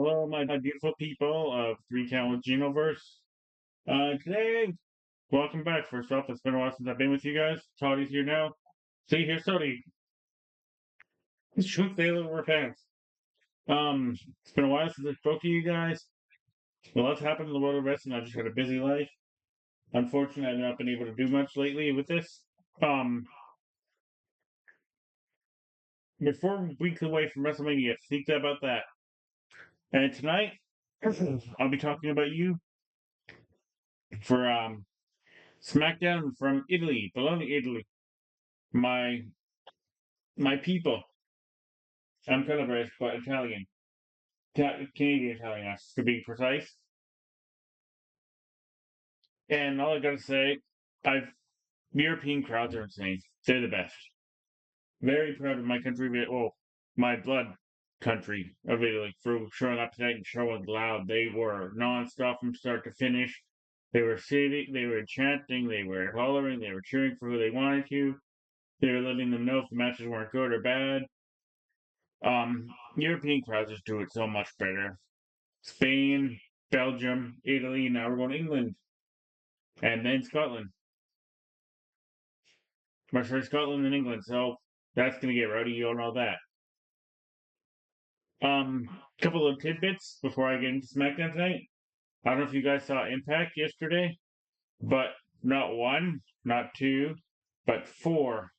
Hello, my beautiful people of Three Count with Gino verse. Today, welcome back. First off, it's been a while since I've been with you guys. Toddy's here now. See, here's Toddy. It's Truth Daily Repents. it's been a while since I spoke to you guys. A lot's happened in the world of wrestling. I've just had a busy life. Unfortunately, I've not been able to do much lately with this. Um, we're 4 weeks away from WrestleMania. Think about that. And tonight, I'll be talking about you for SmackDown from Italy, Bologna, Italy. My my people. I'm Calabrese, but Italian. Canadian Italian, to be precise. And all I gotta say, I've European crowds are insane. They're the best. Very proud of my country, my blood country of Italy for showing up tonight and showing loud. They were non-stop from start to finish. They were sitting, they were chanting, they were hollering, they were cheering for who they wanted to. They were letting them know if the matches weren't good or bad. European crowds just do it so much better. Spain, Belgium, Italy, now we're going to England, and then Scotland. Or sorry, Scotland and England. So that's gonna get rowdy. You all know that. Couple of tidbits before I get into SmackDown tonight. I don't know if you guys saw Impact yesterday, but not one, not two, but four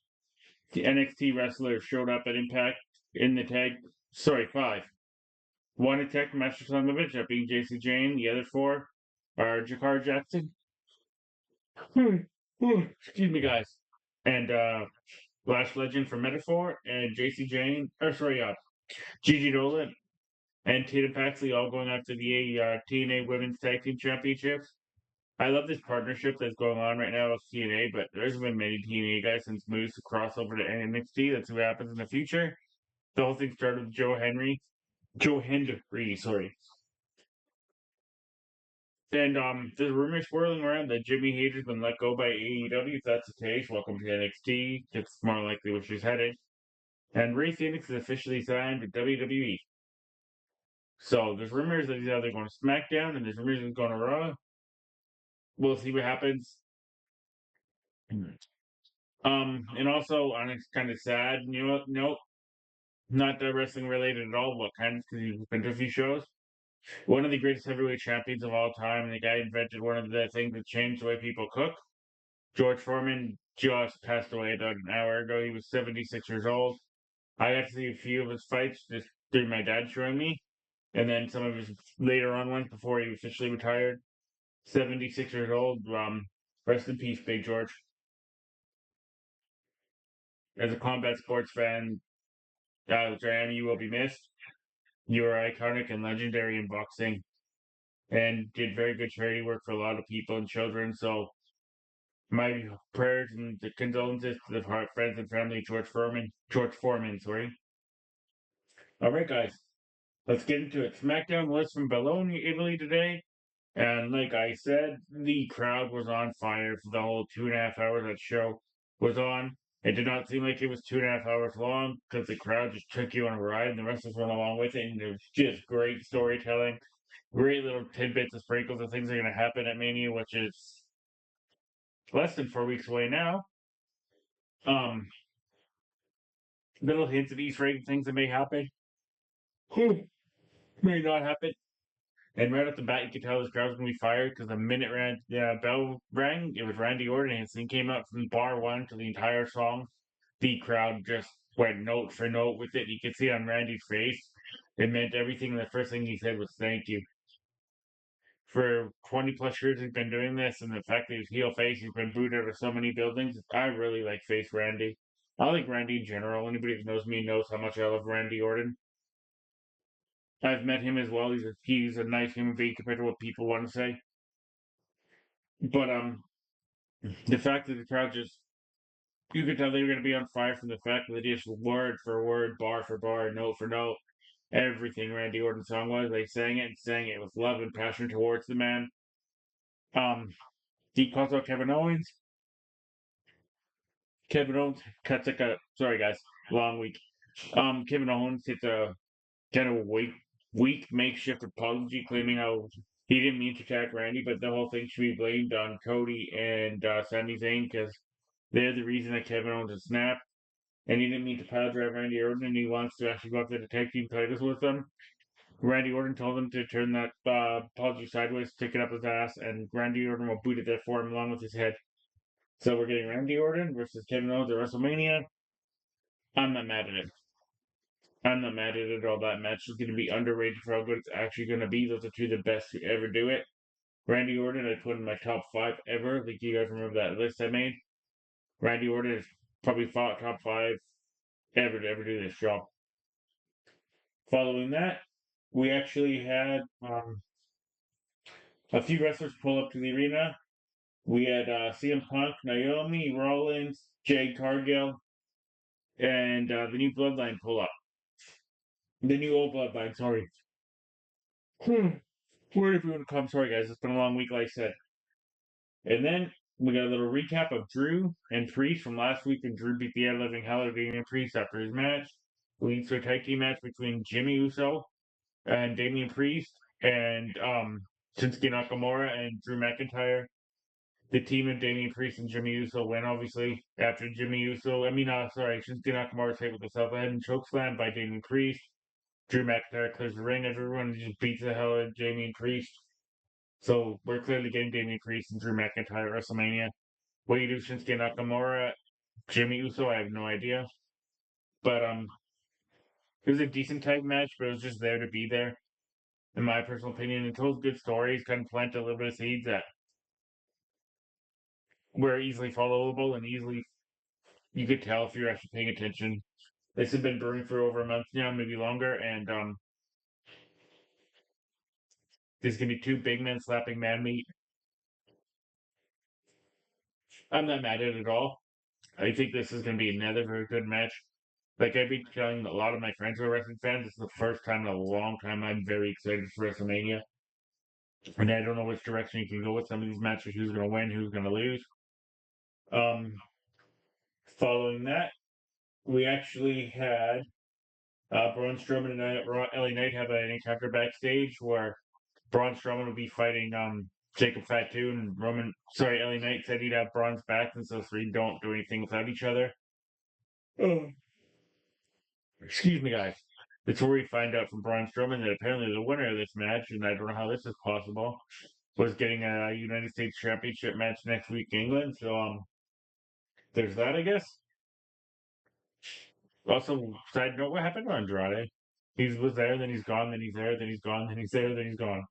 NXT wrestlers showed up at Impact in the tag. Sorry, five. One attacked Master Son of a Bitch, that being JC Jane. The other four are Jakar Jackson. Excuse me, guys. And Lash Legend from Metaphor and JC Jane, Gigi Dolan and Tatum Paxley all going after the TNA Women's Tag Team Championships. I love this partnership that's going on right now with TNA, but there's been many TNA guys since moves to cross over to NXT. That's what happens in the future. The whole thing started with Joe Hendry, sorry. And there's rumors swirling around that Jimmy Hater's been let go by AEW. If that's the case, welcome to NXT. It's more likely where she's headed. And Ray Phoenix is officially signed to WWE. So there's rumors that he's either going to SmackDown and there's rumors he's going to Raw. We'll see what happens. And also on it's kind of sad, you know, nope, not that wrestling related at all, but kind of because he's been to a few shows. One of the greatest heavyweight champions of all time, and the guy invented one of the things that changed the way people cook. George Foreman just passed away about an hour ago. He was 76 years old. I got to see a few of his fights just through my dad showing me, and then some of his later on ones before he officially retired. 76 years old. Rest in peace, Big George. As a combat sports fan, Graham, you will be missed. You are iconic and legendary in boxing, and did very good charity work for a lot of people and children. So my prayers and the condolences to the friends and family of George Foreman, sorry. All right, guys, let's get into it. SmackDown was from Bologna, Italy today. And like I said, the crowd was on fire for the whole 2.5 hours that show was on. It did not seem like it was 2.5 hours long because the crowd just took you on a ride and the wrestlers went along with it. And it was just great storytelling, great little tidbits and sprinkles of things that are going to happen at Mania, which is less than 4 weeks away now. Um, Little hints of Easter egg things that may happen, may not happen. And right off the bat, you could tell this crowd's gonna be fired because the minute bell rang, it was Randy Orton, and he came out from bar one to the entire song. The crowd just went note for note with it. You could see on Randy's face, it meant everything. And the first thing he said was "thank you." For 20 plus years, he's been doing this, and the fact that he's heel face, he's been booed out of so many buildings. I really like face Randy. I like Randy in general. Anybody that knows me knows how much I love Randy Orton. I've met him as well. He's a nice human being compared to what people want to say. But the fact that the crowd just you could tell they were going to be on fire from the fact that they just word for word, bar for bar, note for note, everything Randy Orton's song was. They sang it and sang it with love and passion towards the man. Um, he calls out Kevin Owens. Kevin Owens cuts like a sorry guys, long week. Kevin Owens hits a kind of weight weak makeshift apology claiming how he didn't mean to attack Randy, but the whole thing should be blamed on Cody and Sami Zayn because they're the reason that Kevin Owens is snapped. And he didn't mean to pile drive Randy Orton, and he wants to actually go after the tag team titles with them. Randy Orton told him to turn that apology sideways, stick it up his ass, and Randy Orton will boot it there for him along with his head. So we're getting Randy Orton versus Kevin Owens at WrestleMania. I'm not mad at it. I'm not mad at it at all. That match is going to be underrated for how good it's actually going to be. Those are two of the best to ever do it. Randy Orton, I put in my top five ever. Like you guys remember that list I made? Randy Orton is probably top five ever to ever do this job. Following that, we actually had a few wrestlers pull up to the arena. We had CM Punk, Naomi, Rollins, Jade Cargill, and the new Bloodline pull up. The new old Bloodline, sorry. Where if you want to come? Sorry, guys. It's been a long week, like I said. And then we got a little recap of Drew and Priest from last week when Drew beat the out living hell out of Damian Priest after his match. Leads to a tag team match between Jimmy Uso and Damian Priest and Shinsuke Nakamura and Drew McIntyre. The team of Damian Priest and Jimmy Uso win, obviously, after Jimmy Uso. Shinsuke Nakamura was hit with a self-head and chokeslam by Damian Priest. Drew McIntyre clears the ring. Everyone just beats the hell out of Damian Priest. So we're clearly getting Damian Priest and Drew McIntyre at WrestleMania. What you do, Shinsuke Nakamura, Jimmy Uso, I have no idea. But it was a decent tag match, but it was just there to be there, in my personal opinion. It told good stories, kind of planted a little bit of seeds that were easily followable and easily you could tell if you're actually paying attention. This has been brewing for over a month now, maybe longer, and there's gonna be two big men slapping man meat. I'm not mad at it at all. I think this is gonna be another very good match. Like I've been telling a lot of my friends who are wrestling fans, this is the first time in a long time I'm very excited for WrestleMania. And I don't know which direction you can go with some of these matches, who's gonna win, who's gonna lose. Um Following that, we actually had Braun Strowman and LA Knight have an encounter backstage where Braun Strowman will be fighting Jacob Fatu and LA Knight said he'd have Braun's back and so three don't do anything without each other. Oh, excuse me, guys. It's where we find out from Braun Strowman that apparently the winner of this match, and I don't know how this is possible, was getting a United States Championship match next week in England. So there's that, I guess. Also, side note, what happened to Andrade? He was there, then he's gone, then he's there, then he's gone, then he's there, then he's gone.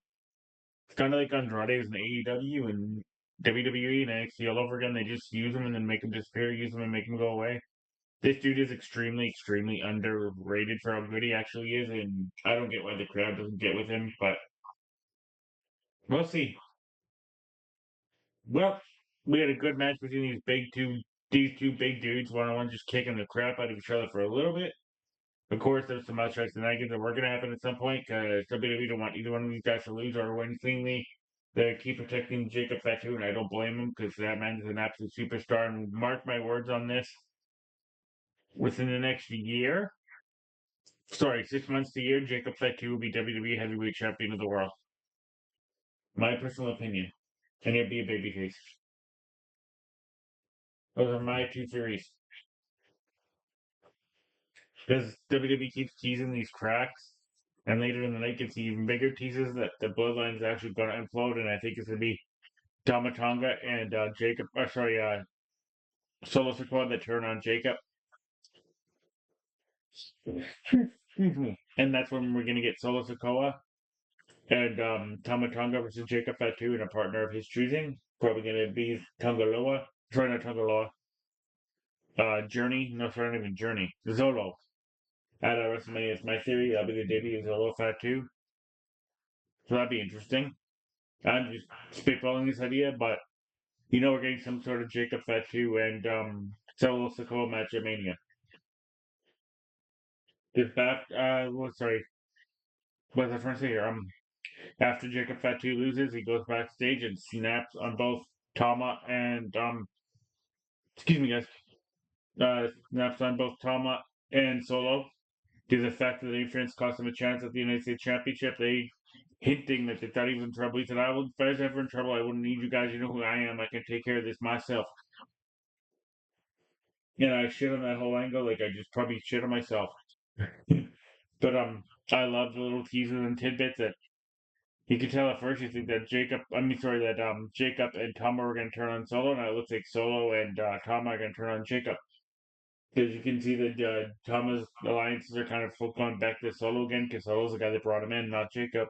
It's kind of like Andrade is in AEW and WWE and NXT all over again. They just use him and then make him disappear, use him and make him go away. This dude is extremely, extremely underrated for how good he actually is, and I don't get why the crowd doesn't get with him, but we'll see. Well, we had a good match between these two big dudes, one on one just kicking the crap out of each other for a little bit. Of course, there's some outside shenanigans that were going to happen at some point because WWE don't want either one of these guys to lose or win cleanly. They keep protecting Jacob Fatu, and I don't blame him because that man is an absolute superstar. And mark my words on this: within the next year, sorry, 6 months to a year, Jacob Fatu will be WWE Heavyweight Champion of the world. My personal opinion, and he'll be a babyface. Those are my two theories. Because WWE keeps teasing these cracks, and later in the night gets even bigger teases that the bloodline's actually going to implode, and I think it's going to be Tama Tonga and Solo Sikoa that turn on Jacob. Excuse me. And that's when we're going to get Solo Sikoa and Tama Tonga versus Jacob Fatu and a partner of his choosing. Probably going to be Tongaloa. Sorry, not Tongaloa. Journey. No, sorry, not even Journey. Zolo. At WrestleMania, it's my theory. That'll be the debut of Zolo Fatu. So that'd be interesting. I'm just spitballing this idea, but we're getting some sort of Jacob Fatu and Solo Sikoa match at Mania. If back, sorry, what was I trying to say here? After Jacob Fatu loses, he goes backstage and snaps on both Tama and excuse me, guys, snaps on both Tama and Solo Due to the fact that the interference cost him a chance at the United States Championship, they hinting that they thought he was in trouble. He said, if I was ever in trouble, I wouldn't need you guys. You know who I am. I can take care of this myself. And I shit on that whole angle, like I just probably shit on myself. But I love the little teasers and tidbits that you could tell at first you think that Jacob and Tama were gonna turn on Solo, and it looks like Solo and Tama are gonna turn on Jacob. Because you can see that Tama's alliances are kind of going back to Solo again, because Solo's the guy that brought him in, not Jacob.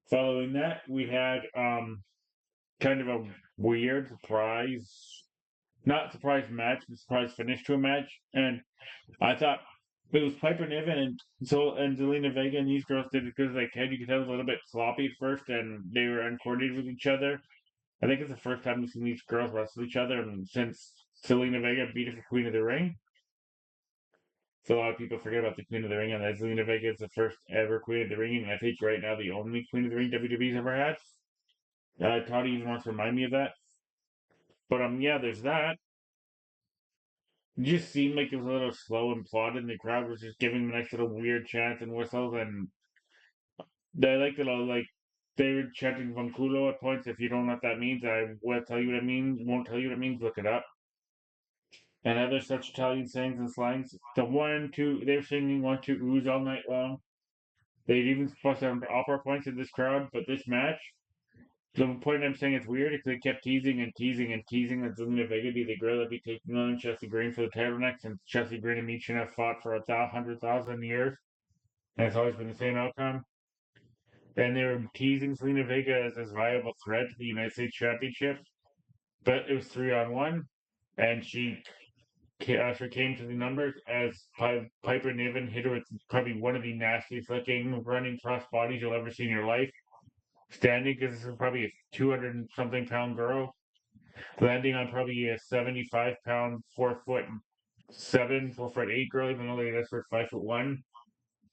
Following that, we had kind of a weird surprise, not surprise match, but surprise finish to a match, and I thought it was Piper Niven and Zelina Vega, and these girls did as good as they could. You could tell it was a little bit sloppy at first, and they were uncoordinated with each other. I think it's the first time we've seen these girls wrestle each other, and since Zelina Vega beat her for Queen of the Ring. So a lot of people forget about the Queen of the Ring, and that Zelina Vega is the first ever Queen of the Ring, and I think right now the only Queen of the Ring WWE's ever had. Toddy even wants to remind me of that. But yeah, there's that. It just seemed like it was a little slow and plotted, and the crowd was just giving them nice little weird chants and whistles, and they like that like they were chanting Vanculo at points. If you don't know what that means, I will tell you what it means. Won't tell you what it means. Look it up. And other such Italian sayings and slangs. The one, two, they're singing one, two, ooze all night long. They'd even supposed to have opera points in this crowd, but this match, the point I'm saying it's weird is they kept teasing and teasing and teasing that Zelina Vega be the girl that'd be taking on Chelsea Green for the title next, and Chelsea Green and Michin have fought for 100,000 years, and it's always been the same outcome. And they were teasing Zelina Vega as this viable threat to the United States Championship, but it was 3-on-1, and she came to the numbers as Piper Niven hit her with probably one of the nastiest looking running cross bodies you'll ever see in your life. Standing, because this is probably a 200 and something pound girl, landing on probably a 75-pound, 4'7", 4'8" girl, even though they for 5'1".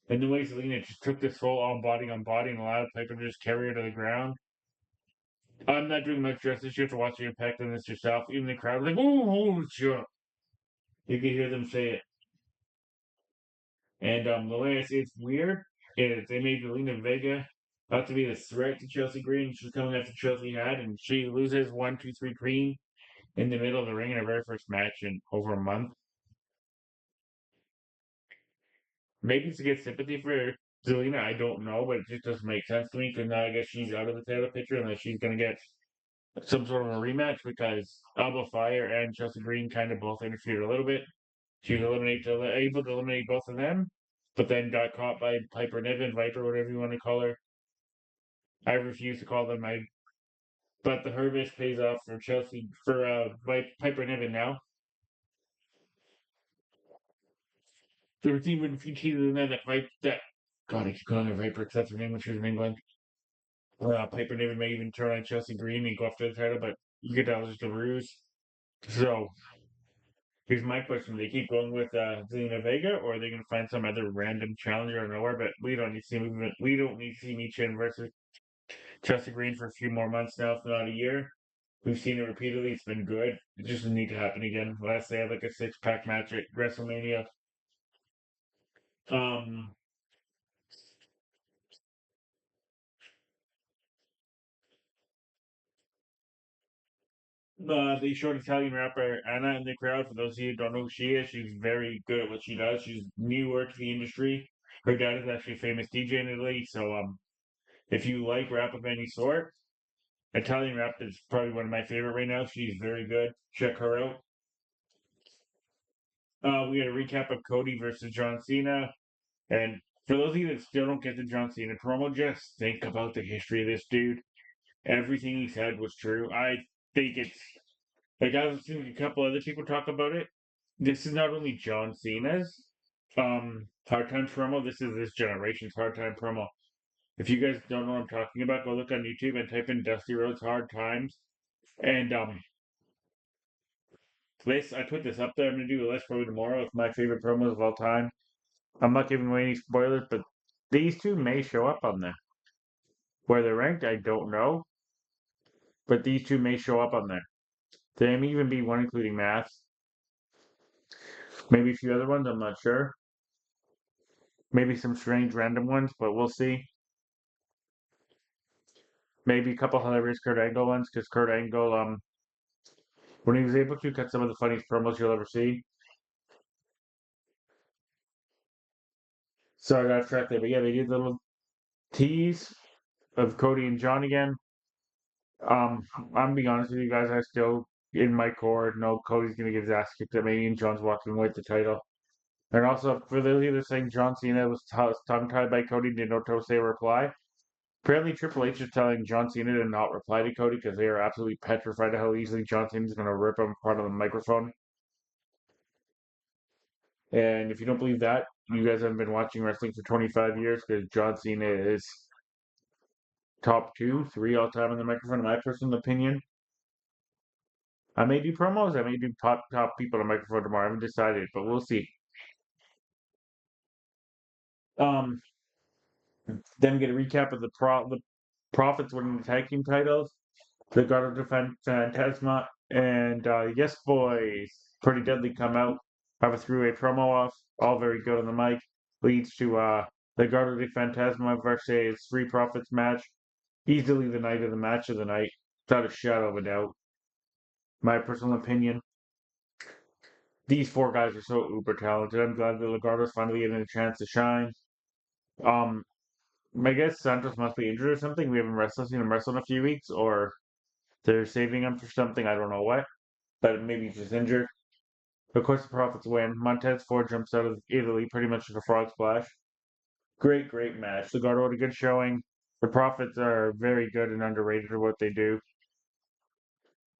And the way Zelina just took this full on body and allowed Piper to just carry her to the ground. I'm not doing much justice. You have to watch the impact on this yourself. Even the crowd was like, "Oh, sure." You can hear them say it. And the way I say it's weird is they made Zelina Vega out to be the threat to Chelsea Green. She's coming after Chelsea had, and she loses 1, 2, 3 clean in the middle of the ring in her very first match in over a month. Maybe to get sympathy for Zelina, I don't know, but it just doesn't make sense to me because now I guess she's out of the title picture unless she's going to get some sort of a rematch because Alba Fire and Chelsea Green kind of both interfered a little bit. She was able to eliminate both of them, but then got caught by Piper Niven, Viper, whatever you want to call her. I refuse to call them but the Herbish pays off for Chelsea for Piper Niven now. There was even a few teasers in there that God, I keep calling her Viper because that's her name when she was in England. Piper Niven may even turn on Chelsea Green and go after the title, but you could tell it's just a ruse. So here's my question: do they keep going with Zelina Vega, or are they going to find some other random challenger out of nowhere? But we don't need to see movement. We don't need to see Michin versus Chelsea Green for a few more months now, if not a year. We've seen it repeatedly. It's been good. It just doesn't need to happen again. Unless they have like a six-pack match at WrestleMania. Um, they showed Italian rapper Anna in the crowd. For those of you who don't know who she is, she's very good at what she does. She's newer to the industry. Her dad is actually a famous DJ in Italy. So if you like rap of any sort, Italian rap is probably one of my favorite right now. She's very good. Check her out. We had a recap of Cody versus John Cena. And for those of you that still don't get the John Cena promo, just think about the history of this dude. Everything he said was true. I think it's like I've seen a couple other people talk about it. This is not only John Cena's hard time promo, this is this generation's hard time promo. If you guys don't know what I'm talking about, go look on YouTube and type in Dusty Rhodes Hard Times. And this I put this up there. I'm gonna do a list probably tomorrow of my favorite promos of all time. I'm not giving away any spoilers, but these two may show up on there. Where they're ranked, I don't know, but these two may show up on there. There may even be one including Maths. Maybe a few other ones, I'm not sure. Maybe some strange random ones, but we'll see. Maybe a couple hilarious Kurt Angle ones, because Kurt Angle, when he was able to cut some of the funniest promos you'll ever see. Sorry, I got tracked there, but yeah, they did a little tease of Cody and John again. I'm being honest with you guys, I still, in my core, know Cody's gonna get his ass kicked at Mania and John's walking away with the title. And also, for those of you that are saying John Cena was tongue-tied by Cody, did not say a reply. Apparently, Triple H is telling John Cena to not reply to Cody because they are absolutely petrified of how easily John Cena is going to rip him in front of the microphone. And if you don't believe that, you guys haven't been watching wrestling for 25 years because John Cena is top two, three all time on the microphone, in my personal opinion. I may do promos, I may do top people on the microphone tomorrow. I haven't decided, but we'll see. Um, then we get a recap of the Profits winning the tag team titles. The Guard of Defense Phantasma and Yes Boys Pretty Deadly come out, have a three-way promo off, all very good on the mic. Leads to the Guard of Phantasma versus Three Profits match. Easily the night of the match of the night, without a shadow of a doubt. My personal opinion. These four guys are so uber talented. I'm glad that Legardo's finally getting a chance to shine. Um, I guess Santos must be injured or something. We haven't seen him wrestle in a few weeks, or they're saving him for something. I don't know what, but maybe he's just injured. Of course, the Profits win. Montez Ford jumps out of Italy pretty much with a frog splash. Great, great match. Legardo had a good showing. The Profits are very good and underrated for what they do.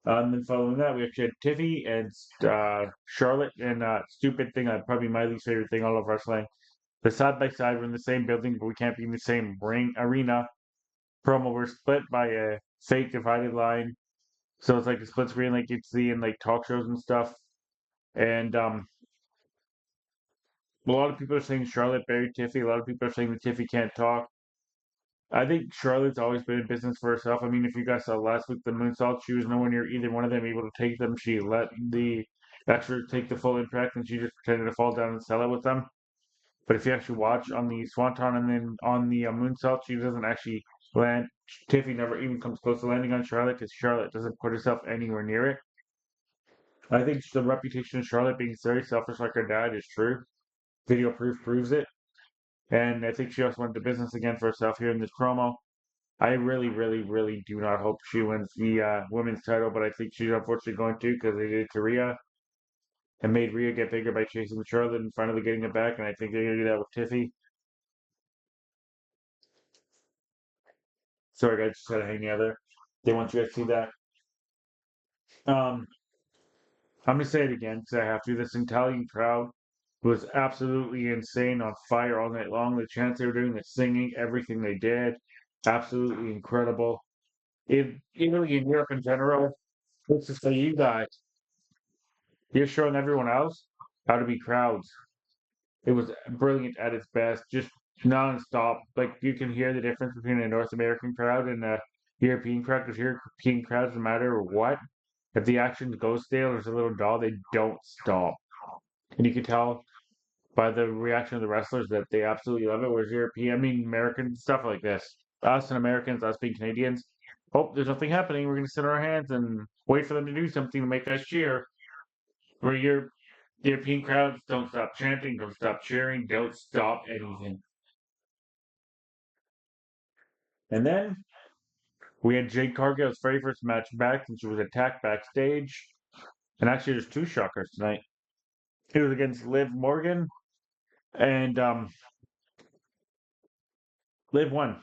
And then following that, we actually had Tiffy and Charlotte and stupid thing, probably my least favorite thing all of wrestling. The side by side, we're in the same building, but we can't be in the same ring arena. Promo, we're split by a fake divided line. So it's like a split screen like you'd see in like talk shows and stuff. And a lot of people are saying Charlotte buried Tiffy. A lot of people are saying that Tiffy can't talk. I think Charlotte's always been in business for herself. I mean, if you guys saw last week the moonsault, she was nowhere near either one of them able to take them. She let the extras take the full impact, and she just pretended to fall down and sell it with them. But if you actually watch on the Swanton and then on the moonsault, she doesn't actually land. Tiffy never even comes close to landing on Charlotte because Charlotte doesn't put herself anywhere near it. I think the reputation of Charlotte being very selfish like her dad is true. Video proof proves it. And I think she also went to business again for herself here in this promo. I really, really, really do not hope she wins the women's title, but I think she's unfortunately going to because they did it to Rhea and made Rhea get bigger by chasing Charlotte and finally getting it back. And I think they're going to do that with Tiffy. Sorry, guys, just had to hang out there. They want you guys to see that. Um, I'm going to say it again because I have to. This Italian crowd was absolutely insane, on fire all night long. The chants they were doing, the singing, everything they did, absolutely incredible. In Italy and Europe in general, let's just say you guys, you're showing everyone else how to be crowds. It was brilliant at its best, just non-stop. Like you can hear the difference between a North American crowd and a European crowd, because European crowds, no matter what, if the action goes stale or there's a little dull, they don't stop. And you can tell by the reaction of the wrestlers that they absolutely love it. Whereas European, I mean, American stuff like this, us and Americans, us being Canadians, oh, there's nothing happening. We're going to sit on our hands and wait for them to do something to make us cheer. Where European crowds don't stop chanting, don't stop cheering, don't stop anything. And then we had Jade Cargill's very first match back since she was attacked backstage. And actually, there's two shockers tonight. It was against Liv Morgan, and Liv won.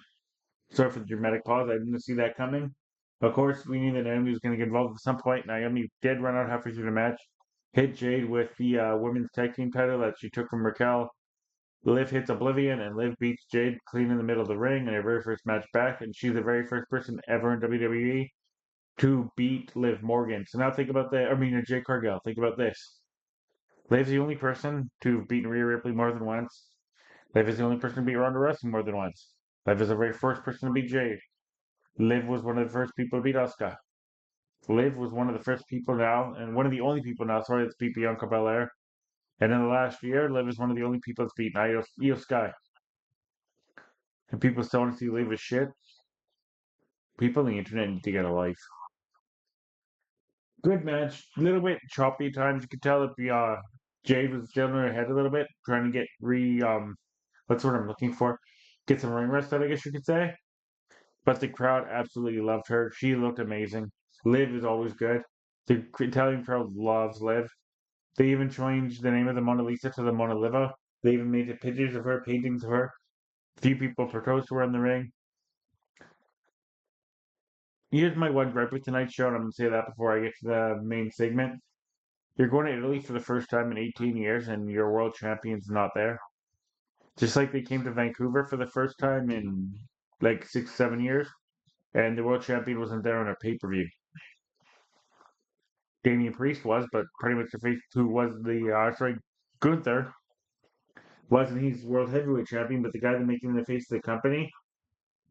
Sorry for the dramatic pause. I didn't see that coming. Of course, we knew that Naomi was going to get involved at some point. Naomi did run out halfway through the match, hit Jade with the women's tag team title that she took from Raquel. Liv hits Oblivion, and Liv beats Jade clean in the middle of the ring in her very first match back, and she's the very first person ever in WWE to beat Liv Morgan. So now think about that. I mean, Jade Cargill. Think about this. Liv's the only person to have beaten Rhea Ripley more than once. Liv is the only person to beat Ronda Rousey more than once. Liv is the very first person to beat Jade. Liv was one of the first people to beat Asuka. Liv was one of the first people now, and one of the only people now, sorry, that's beat Bianca Belair. And in the last year, Liv is one of the only people that's beaten Io Sky. And people still want to see Liv as shit. People on the internet need to get a life. Good match. A little bit choppy at times. You could tell that the Jade was still in her head a little bit, trying to get what's what I'm looking for? Get some ring rest out, I guess you could say. But the crowd absolutely loved her. She looked amazing. Liv is always good. The Italian crowd loves Liv. They even changed the name of the Mona Lisa to the Mona Liva. They even made the pictures of her, paintings of her. Few people proposed to her in the ring. Here's my one gripe with tonight's show, and I'm going to say that before I get to the main segment. You're going to Italy for the first time in 18 years, and your world champion's not there. Just like they came to Vancouver for the first time in like 6, 7 years, and the world champion wasn't there on a pay-per-view. Damian Priest was, but pretty much the face who was the Gunther wasn't. He's world heavyweight champion, but the guy that making the face of the company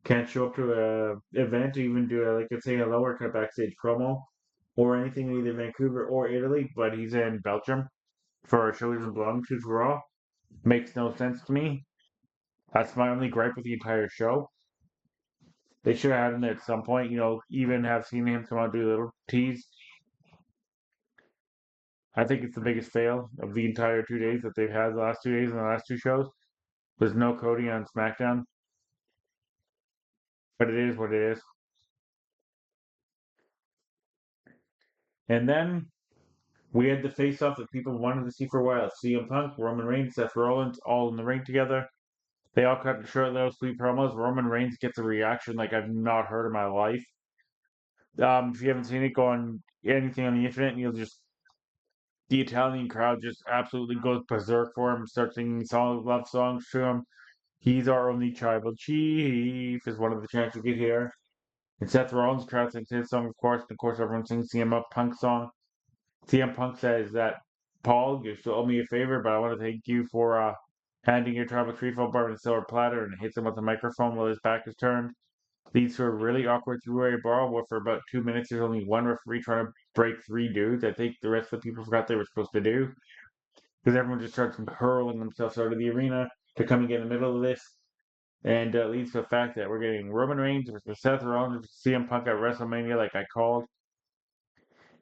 can't show up to a event to even do a, like let's say a lower cut backstage promo or anything in either Vancouver or Italy, but he's in Belgium for a show he doesn't belong to for Raw. Makes no sense to me. That's my only gripe with the entire show. They should have had him there at some point, even have seen him come out and do a little tease. I think it's the biggest fail of the entire 2 days that they've had the last 2 days and the last two shows. There's no Cody on SmackDown, but it is what it is. And then we had the face off that people wanted to see for a while. CM Punk, Roman Reigns, Seth Rollins, all in the ring together. They all cut short little sweet promos. Roman Reigns gets a reaction like I've not heard in my life. If you haven't seen it, go on anything on the internet, and you'll just the Italian crowd just absolutely goes berserk for him, starts singing love songs to him. He's our only tribal chief is one of the chants you get here. And Seth Rollins crowd sings his song, of course, and of course everyone sings CM Punk's song. CM Punk says that Paul, you still owe me a favor, but I want to thank you for handing your tribal chief over on a silver platter and hits him with the microphone while his back is turned. Leads to a really awkward three-way brawl where for about 2 minutes there's only one referee trying to break three dudes. I think the rest of the people forgot they were supposed to do because everyone just starts hurling themselves out of the arena to come and get in the middle of this. And leads to the fact that we're getting Roman Reigns versus Seth Rollins versus CM Punk at WrestleMania, like I called.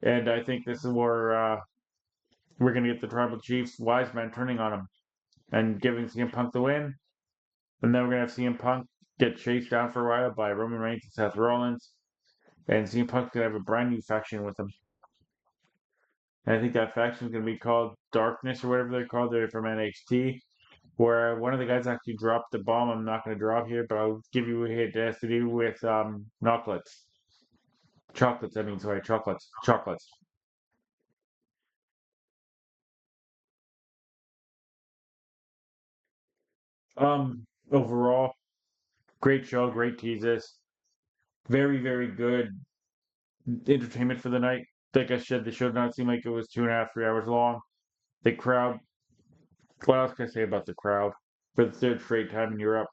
And I think this is where we're going to get the Tribal Chiefs wise man turning on him and giving CM Punk the win. And then we're going to have CM Punk get chased down for a while by Roman Reigns and Seth Rollins. And CM Punk's going to have a brand new faction with him. And I think that faction is going to be called Darkness or whatever they're called. They're from NXT. Where one of the guys actually dropped the bomb. I'm not going to drop here, but I'll give you a hint. It has to do with chocolates. Chocolates, I mean, sorry, chocolates. Chocolates. Overall, great show, great teases. Very, very good entertainment for the night. Like I said, the show did not seem like it was 2.5, 3 hours long. The crowd, what else can I say about the crowd? For the third straight time in Europe.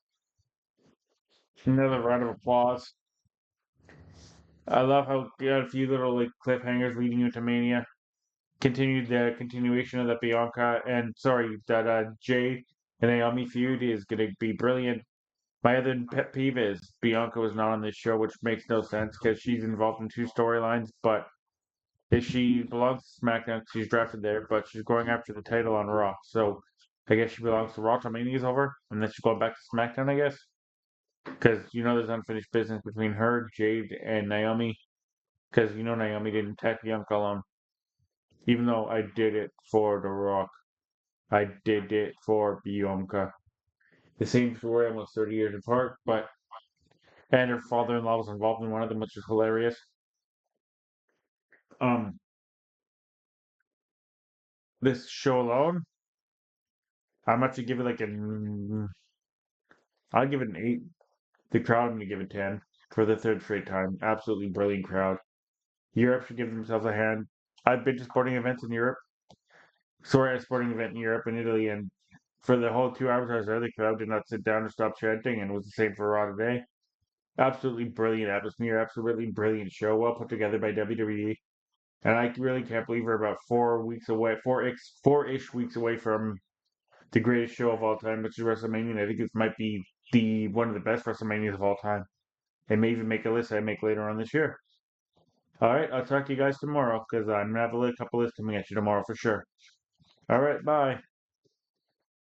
Another round of applause. I love how you got a few little like cliffhangers leading you into Mania. Continued the continuation of that Bianca and sorry, that Jade and Naomi feud is gonna be brilliant. My other pet peeve is Bianca was not on this show, which makes no sense because she's involved in two storylines, but if she belongs to SmackDown, she's drafted there, but she's going after the title on Raw. So I guess she belongs to Raw till Mania's over, and then she's going back to SmackDown, I guess. Because there's unfinished business between her, Jade, and Naomi. Because Naomi didn't attack Bianca alone, even though I did it for The Rock. I did it for Bianca. The same story, almost 30 years apart, but and her father-in-law was involved in one of them, which is hilarious. Um, this show alone, I'm actually give it like I'll give it an 8. The crowd, I'm gonna give it 10 for the third straight time. Absolutely brilliant crowd. Europe should give themselves a hand. I've been to sporting events in Europe. Sorry, a sporting event in Europe and Italy, and for the whole 2 hours I was there, the crowd did not sit down or stop chanting, and it was the same for Raw today. Absolutely brilliant atmosphere, absolutely brilliant show, well put together by WWE. And I really can't believe we're about 4 weeks away, four-ish weeks away from the greatest show of all time, which is WrestleMania. And I think it might be the one of the best WrestleManias of all time. It may even make a list I make later on this year. All right, I'll talk to you guys tomorrow because I'm gonna have a couple lists coming at you tomorrow for sure. All right, bye.